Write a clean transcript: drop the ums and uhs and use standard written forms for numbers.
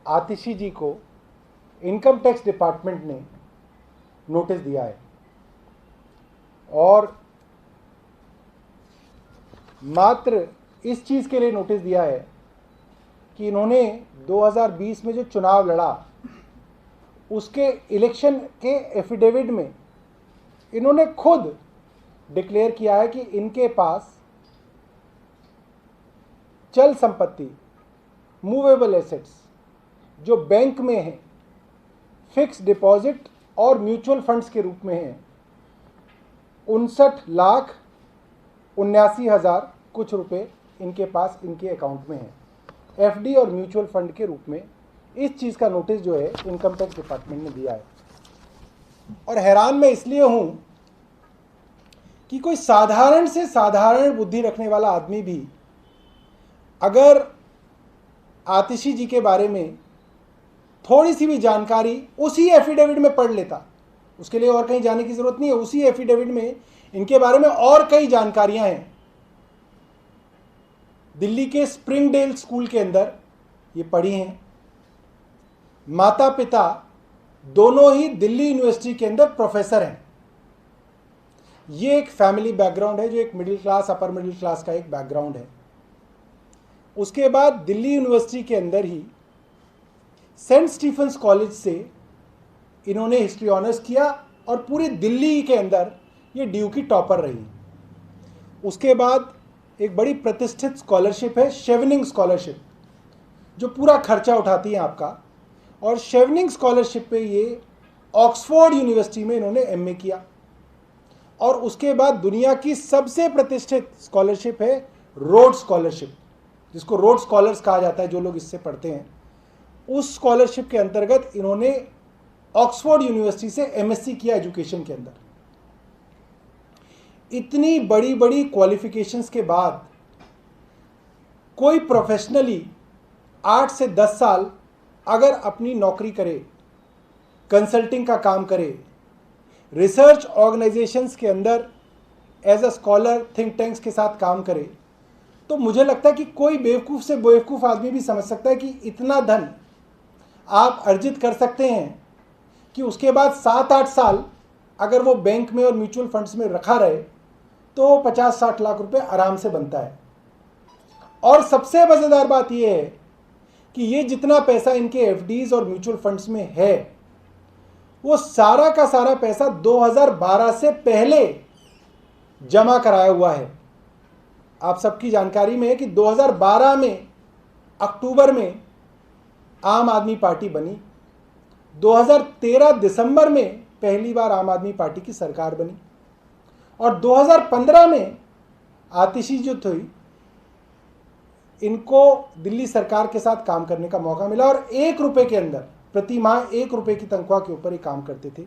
आतिशी जी को income tax department ने notice दिया है और मात्र इस चीज़ के लिए नोटिस दिया है कि इन्होंने 2020 में जो चुनाव लड़ा उसके इलेक्शन के एफिडेविट में इन्होंने खुद डिक्लेयर किया है कि इनके पास चल संपत्ति, मूवेबल एसेट्स जो बैंक में है, फिक्स डिपॉजिट और म्यूचुअल फंड्स के रूप में है, 59,79,000 कुछ रुपए इनके पास इनके अकाउंट में है, एफडी और म्यूचुअल फंड के रूप में। इस चीज़ का नोटिस जो है इनकम टैक्स डिपार्टमेंट ने दिया है। और हैरान मैं इसलिए हूं कि कोई साधारण से साधारण बुद्धि रखने वाला आदमी भी अगर आतिशी जी के बारे में थोड़ी सी भी जानकारी उसी एफिडेविट में पढ़ लेता, उसके लिए और कहीं जाने की जरूरत नहीं है, उसी एफिडेविट में इनके बारे में और कई जानकारियां हैं। दिल्ली के स्प्रिंगडेल स्कूल के अंदर ये पढ़ी हैं। माता पिता दोनों ही दिल्ली यूनिवर्सिटी के अंदर प्रोफेसर हैं। ये एक फैमिली बैकग्राउंड है जो एक middle class, upper middle class का एक बैकग्राउंड है। उसके बाद दिल्ली यूनिवर्सिटी के अंदर ही सेंट स्टीफेंस कॉलेज से इन्होंने हिस्ट्री ऑनर्स किया और पूरी दिल्ली के अंदर ये ड्यू की टॉपर रही। उसके बाद एक बड़ी प्रतिष्ठित स्कॉलरशिप है शेवनिंग स्कॉलरशिप, जो पूरा खर्चा उठाती है आपका। और शेवनिंग स्कॉलरशिप पे ये ऑक्सफोर्ड यूनिवर्सिटी में इन्होंने एमए किया। और उसके बाद दुनिया की सबसे प्रतिष्ठित स्कॉलरशिप है रोड स्कॉलरशिप, जिसको रोड स्कॉलर्स कहा जाता है, जो लोग इससे पढ़ते हैं। उस स्कॉलरशिप के अंतर्गत इन्होंने ऑक्सफोर्ड यूनिवर्सिटी से एमएससी किया एजुकेशन के अंदर। इतनी बड़ी बड़ी क्वालिफिकेशंस के बाद कोई प्रोफेशनली 8 से 10 साल अगर अपनी नौकरी करे, कंसल्टिंग का काम करे, रिसर्च ऑर्गेनाइजेशंस के अंदर as a scholar think tanks के साथ काम करे, तो मुझे लगता है कि कोई बेवकूफ़ से बेवकूफ़ आदमी भी समझ सकता है कि इतना धन आप अर्जित कर सकते हैं कि उसके बाद 7-8 साल अगर वो बैंक में और म्यूचुअल फंड्स में रखा रहे तो 50-60 लाख रुपए आराम से बनता है। और सबसे मज़ेदार बात यह है कि ये जितना पैसा इनके एफडीज और म्यूचुअल फंड्स में है, वो सारा का सारा पैसा 2012 से पहले जमा कराया हुआ है। आप सबकी जानकारी में है कि 2012 में अक्टूबर में आम आदमी पार्टी बनी, 2013 दिसंबर में पहली बार आम आदमी पार्टी की सरकार बनी और 2015 में आतिशी जो थी इनको दिल्ली सरकार के साथ काम करने का मौका मिला और 1 रुपए के अंदर, प्रति माह 1 रुपए की तनख्वाह के ऊपर ये काम करते थे।